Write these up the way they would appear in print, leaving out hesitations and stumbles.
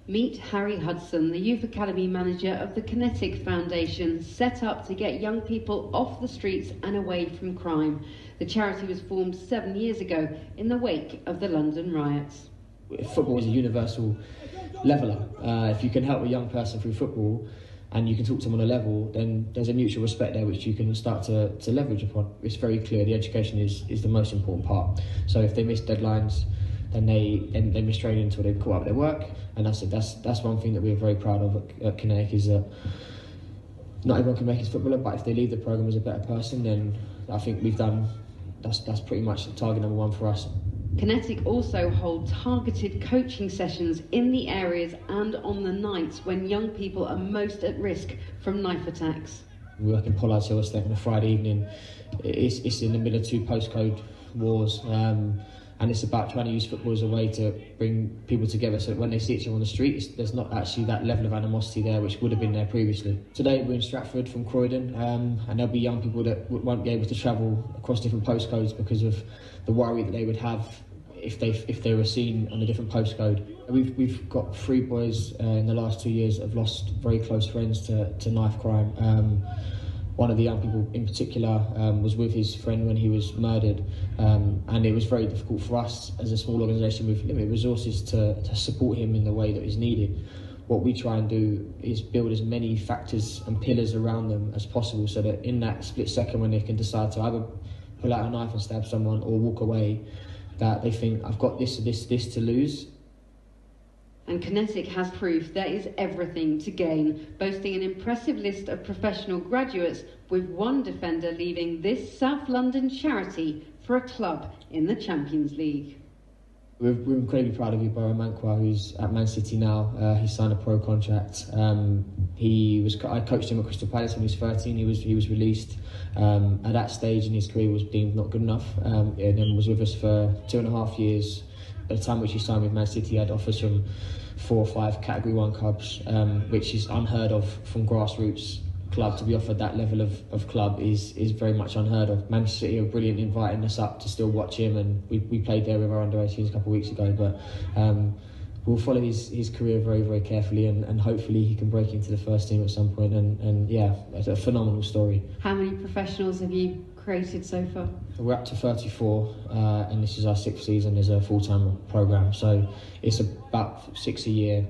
Meet Harry Hudson, the Youth Academy Manager of the Kinetic Foundation, set up to get young people off the streets and away from crime. The charity was formed 7 years ago in the wake of the London riots. Football is a universal leveller. If you can help a young person through football and you can talk to them on a level, then there's a mutual respect there which you can start to leverage upon. It's very clear the education is the most important part. So if they miss deadlines, then they miss training until they've caught up their work. And that's one thing that we're very proud of at Kinetic, is that not everyone can make it footballer, but if they leave the programme as a better person, then I think that's pretty much the target number one for us. Kinetic also hold targeted coaching sessions in the areas and on the nights when young people are most at risk from knife attacks. We work in Pollard's Hill Estate on a Friday evening. It's in the middle of two postcode wars, and it's about trying to use football as a way to bring people together so that when they see each other on the street, there's not actually that level of animosity there which would have been there previously. Today we're in Stratford from Croydon, and there'll be young people that won't be able to travel across different postcodes because of the worry that they would have if they were seen on a different postcode. We've got 3 boys in the last 2 years that have lost very close friends to knife crime. One of the young people in particular was with his friend when he was murdered, and it was very difficult for us as a small organisation with limited resources to support him in the way that is needed. What we try and do is build as many factors and pillars around them as possible so that in that split second when they can decide to either pull out a knife and stab someone or walk away, that they think, I've got this to lose. And Kinetic has proof there is everything to gain, boasting an impressive list of professional graduates, with one defender leaving this South London charity for a club in the Champions League. We're incredibly proud of Yubara Mankwa, who's at Man City now. He signed a pro contract. I coached him at Crystal Palace when he was 13. He was released. At that stage in his career was deemed not good enough, and then was with us for 2.5 years. At the time which he signed with Man City, he had offers from 4 or 5 Category 1 clubs, which is unheard of from grassroots club. To be offered that level of club is very much unheard of. Man City are brilliant inviting us up to still watch him, and we played there with our under-18s a couple of weeks ago, but we'll follow his career very, very carefully, and hopefully he can break into the first team at some point, and yeah, it's a phenomenal story. How many professionals have you created so far? We're up to 34, and this is our 6th season as a full-time programme, so it's about 6 a year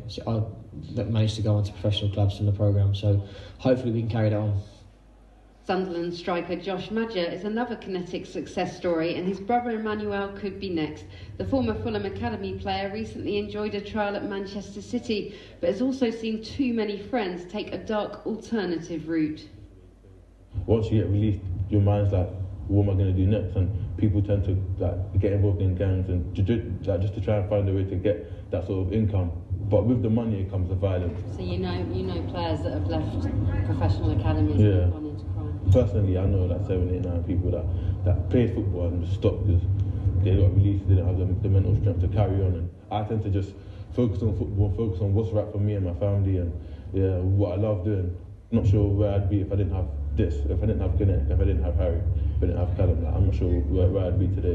that managed to go on to professional clubs from the programme, so hopefully we can carry that on. Sunderland striker Josh Maja is another Kinetic success story, and his brother Emmanuel could be next. The former Fulham Academy player recently enjoyed a trial at Manchester City, but has also seen too many friends take a dark alternative route. Once you get released, your mind's like, what am I going to do next? And people tend to get involved in gangs and just to try and find a way to get that sort of income. But with the money, it comes the violence. So you know players that have left professional academies and have gone into crime? Personally, I know like 7, 8, 9 people that played football and just stopped because they got released, they didn't have the mental strength to carry on. And I tend to just focus on football, focus on what's right for me and my family, and what I love doing. I'm not sure where I'd be if I didn't have this, if I didn't have Kinetic, if I didn't have Harry, if I didn't have Callum. I'm not sure where I'd be today.